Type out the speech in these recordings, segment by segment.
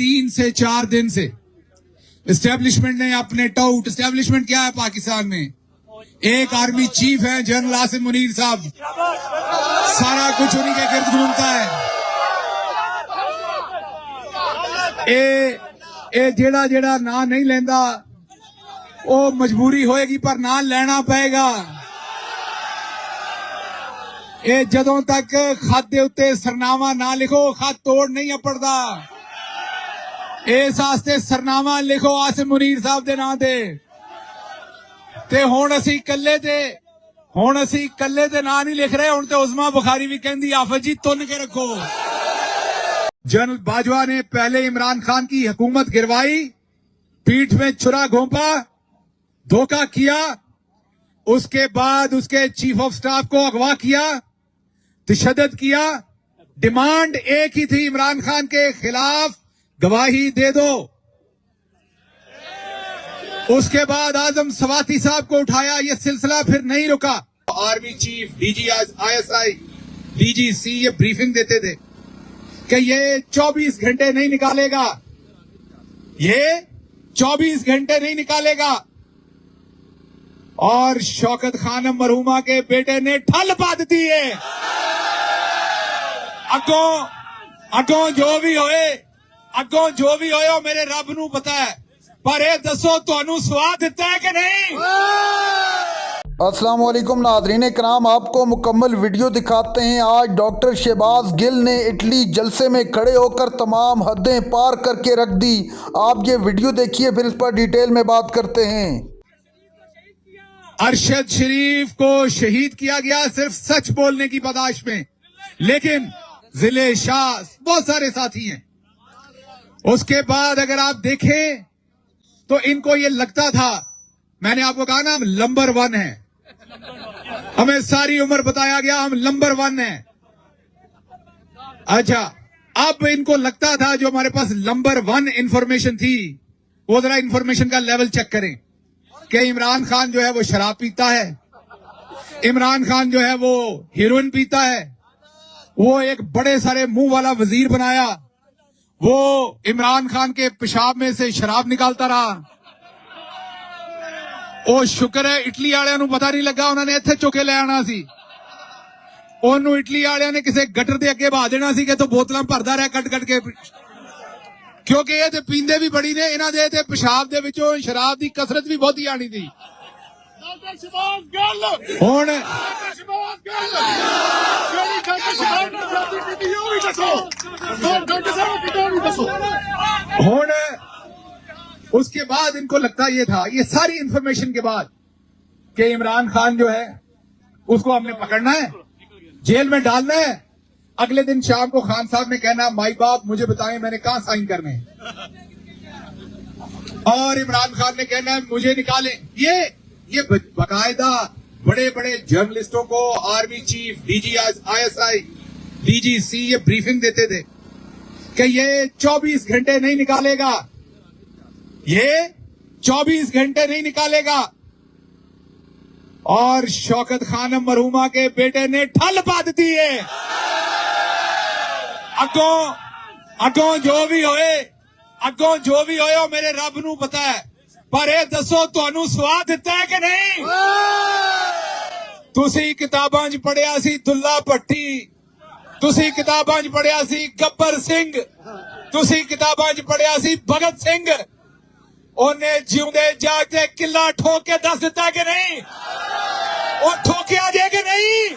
3 से 4 दिन से एस्टेब्लिशमेंट ने अपने टाउट, एस्टेब्लिशमेंट क्या है पाकिस्तान में, एक आर्मी चीफ है जनरल आसिम मुनीर साहब, सारा कुछ उन्हीं के गिर्द घूमता है। ए जेड़ा जेड़ा ना नहीं लेंदा वो मजबूरी होएगी पर ना लेना पएगा। ये जदों तक खत दे उत्ते सरनामा ना लिखो खत तोड़ नहीं अपड़दा। इस वास्ते सरनामा लिखो आसिम मुनीर साहब दे नां ते हुण असीं कल्ले ते नां नहीं लिख रहे, हुण ते उस्मा बुखारी भी कहंदी आफत जी तुन के रखो। जनरल बाजवा ने पहले इमरान खान की हुकूमत गिरवाई, पीठ में छुरा घोंपा, धोखा किया, उसके बाद उसके चीफ ऑफ स्टाफ को अगवा किया, तशद्दुद किया। डिमांड एक ही थी, इमरान खान के खिलाफ गवाही दे दो। उसके बाद आजम सवाती साहब को उठाया, यह सिलसिला फिर नहीं रुका। Army chief, DG ISI, DGC ये ब्रीफिंग देते थे कि ये 24 घंटे नहीं निकालेगा, ये 24 घंटे नहीं निकालेगा। और शौकत खानम मरहुमा के बेटे ने ठल पा दी है। अगों जो भी होए मेरे रब नू पता है, पर ये दसो तुहानू स्वाद दिता है कि नहीं। अस्सलाम वालेकुम नाज़रीन इकराम, आपको मुकम्मल वीडियो दिखाते हैं। आज डॉक्टर शहबाज गिल ने इटली जलसे में खड़े होकर तमाम हदें पार करके रख दी। आप ये वीडियो देखिए, फिर इस पर डिटेल में बात करते हैं। अरशद शरीफ को शहीद किया गया सिर्फ सच बोलने की बर्दाश्त में, लेकिन जिले शाह बहुत सारे साथी हैं। उसके बाद अगर आप देखें तो इनको ये लगता था, मैंने आपको कहा ना हम नंबर 1 है, हमें सारी उम्र बताया गया हम नंबर 1 है। अच्छा, अब इनको लगता था जो हमारे पास नंबर 1 इंफॉर्मेशन थी, वो जरा इंफॉर्मेशन का लेवल चेक करें कि इमरान खान जो है वो शराब पीता है, इमरान खान जो है वो हीरोइन पीता है, वो एक बड़े सारे मुंह वाला वजीर बनाया, वो इमरान खान के पेशाब में से शराब निकालता रहा। ओ शुक्र है इटली वालियां नू पता नहीं लगा, उन्होंने इत्थे चुके ले आना सी, ओनू इटली वालियां ने किसी गटर दे अगे बहा देना सी कि तो बोतलां भरदा रहा कट कट के, क्योंकि ये ते पींदे भी बड़ी ने, इन्हां दे ते पेशाब दे विचों शराब दी कसरत भी बहुत ही आनी थी। हुण उसके बाद इनको लगता ये था, ये सारी इंफॉर्मेशन के बाद, कि इमरान खान जो है उसको हमने पकड़ना है, जेल में डालना है। अगले दिन शाम को खान साहब ने कहना माई बाप मुझे बताएं मैंने कहां साइन करने, और इमरान खान ने कहना है मुझे निकालें। ये बाकायदा बड़े बड़े जर्नलिस्टों को army chief, DG ISI, DGC ये ब्रीफिंग देते थे कि ये 24 घंटे नहीं निकालेगा, ये 24 घंटे नहीं निकालेगा। और शौकत खानम मरहुमा के बेटे ने ठल पा दी है। अगों जो भी होए मेरे रब नू पता है, पर ये दसो तुहानू स्वाद दिता है कि नहीं। तुसी किताबां च पढ़िया सी दुल्ला भट्टी, तुसी किताबां च पढ़िया सी गब्बर सिंह, तुसी किताबां च पढ़िया सी भगत सिंह, उन्हें जिउंदे जागदे किला ठोक के दस दिता कि नहीं, वो ठोकिया जे कि नहीं।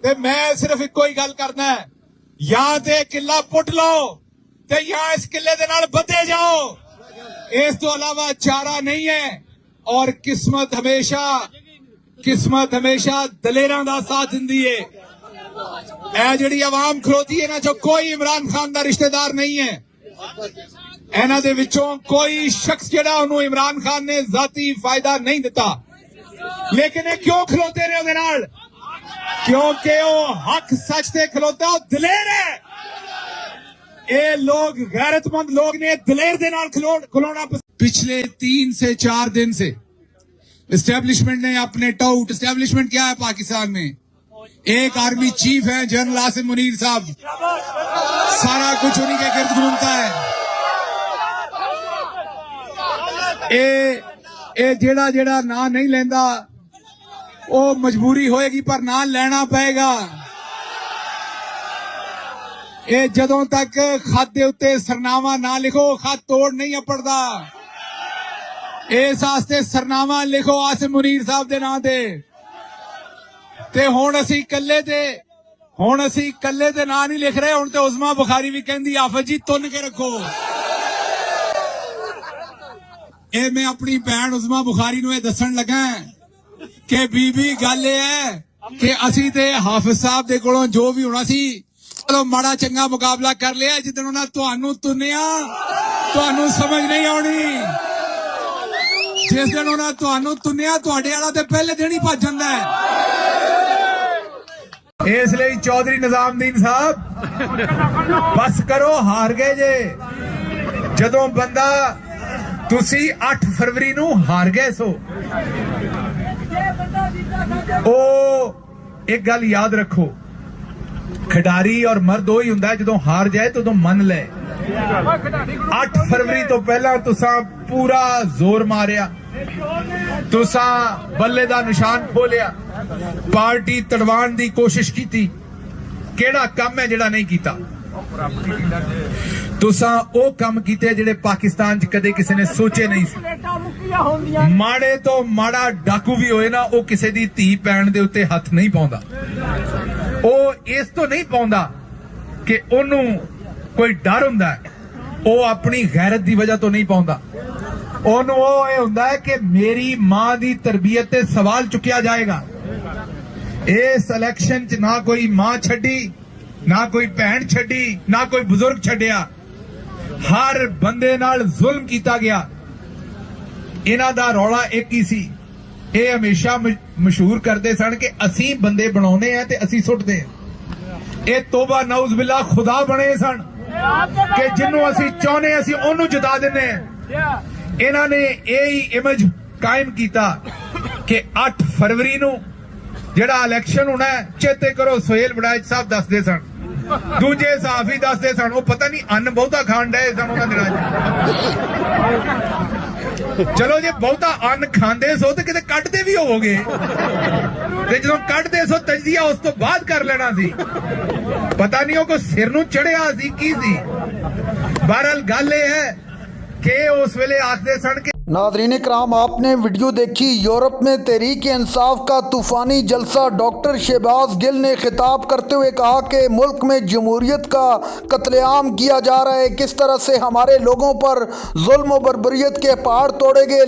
ते मैं सिर्फ इको ही गल करना है, या ते किला पुट लो ते या इस किले दे नाल बधे जाओ, इस तो अलावा चारा नहीं है। और किस्मत हमेशा दलेरां दा साथ दिंदी है। ए जिहड़ी आवाम खलोती है ना, जो कोई इमरान खान दा रिश्तेदार नहीं है, इन्हां दे विचों कोई शख्स जिहड़ा उन्होंने इमरान खान ने जाती फायदा नहीं दिता, लेकिन ये क्यों खलोते ने उहदे नाल, क्योंकि वो हक सच ते खलोता, दलेर है। ये लोग गैरतमंद लोग ने दलेर दे नाल खलोना। पिछले 3 से 4 दिन से एस्टेब्लिशमेंट ने अपने टाउट, एस्टेब्लिशमेंट क्या है पाकिस्तान में, एक आर्मी चीफ है जनरल आसिम मुनीर साहब, सारा कुछ उन्हीं के गिर्द घूमता है। ए जेड़ा जेड़ा ना नहीं लेंदा वो मजबूरी होएगी पर ना लेना पएगा। ए जदों तक खत दे उत्ते सरनामा ना लिखो खत तोड़ नहीं अपड़दा। इस वास्ते सरनामा लिखो आसिम मुनीर साहब दे नां ते हुण असीं कल्ले ते नां नहीं लिख रहे। हुण ते उज़मा बुखारी भी कहंदी आफत जी तुन के रखो। ए मैं अपनी भैन उज़मा बुखारी नूं दस्सण लगा कि बीबी गल है कि असीं ते हाफिज साहब दे कोलों जो भी होना सी चलो माड़ा चंगा मुकाबला कर लिया। जिदन उन्हां तुहानूं तुनिया तुहानूं समझ नहीं आउणी। जिस दिन उन्हां तुहानूं तुनिया तुहाडे वाला ते पहले दिन ही भज जांदा है। इसलिए चौधरी निजामुद्दीन साहब बस करो, हार गए जे। जदों बंदा तुसी 8 फरवरी नूं हार गए सो ओ एक गल याद रखो, खिडारी और मर्द वही हुंदा है जदों हार जाए तो मन ले। 8 फरवरी तो पहला तुसा पूरा जोर मारिया, तुसा बल्ले दा निशान खोलिया, पार्टी तड़वाण दी कोशिश की। केड़ा काम है जेड़ा नहीं कीता? तुसा ओ काम कीते जेड़े पाकिस्तान च कदे किसी ने सोचे नहीं सी। माड़े तो माड़ा डाकू भी होए ना ओ किसी दी धी भैन दे उत्ते हथ नहीं पाउंदा। ओ इस तो नहीं पाउंदा कि ओनू कोई डर हुंदा है, ओ अपनी गैरत दी वजह तो नहीं पाउंदा। ओनू ओ ये हुंदा है कि मेरी मां दी तरबियत ते सवाल चुकिया जाएगा। इस इलेक्शन च ना कोई मां छड्डी, ना कोई भैन छड्डी, ना कोई बुजुर्ग छड्डिया। हर बंदे नाल जुल्म कीता गया। इन्हां दा रौला एक ही सी, ये हमेशा मशहूर करते सन कि असीं बंदे बनाउने आ ते असीं सुटदे आ। ये तोबा नौज बिल्ला खुदा बने सन कि जिन्नू असीं चाहुंदे असीं ओनू जिता दिंदे आ। इन्हां ने यही इमेज कायम कीता कि 8 फरवरी नूं जेड़ा इलेक्शन होना है, चेते करो सोहेल वड़ैच साहब दसदे सन, दूजे सहाफी दसदे सन, वो पता नहीं अन्न बहुता खाण डए सन उन्हां दिनां च। चलो जे बहुता अन्न खांदे सो ते किते कटदे भी होवोगे ते जदों कटदे सो तजजिया उस तो बाद कर लेना सी। पता नहीं वो सिर नूं चढ़िया सी की सी। बहरहाल गल ये है कि उस वेले आखदे सन कि नाज़रीन इकराम, आपने वीडियो देखी। यूरोप में तहरीक इंसाफ का तूफ़ानी जलसा। डॉक्टर शहबाज गिल ने खिताब करते हुए कहा कि मुल्क में जमहूरियत का कत्लेआम किया जा रहा है, किस तरह से हमारे लोगों पर जुल्म और बर्बरियत के पहाड़ तोड़े गए।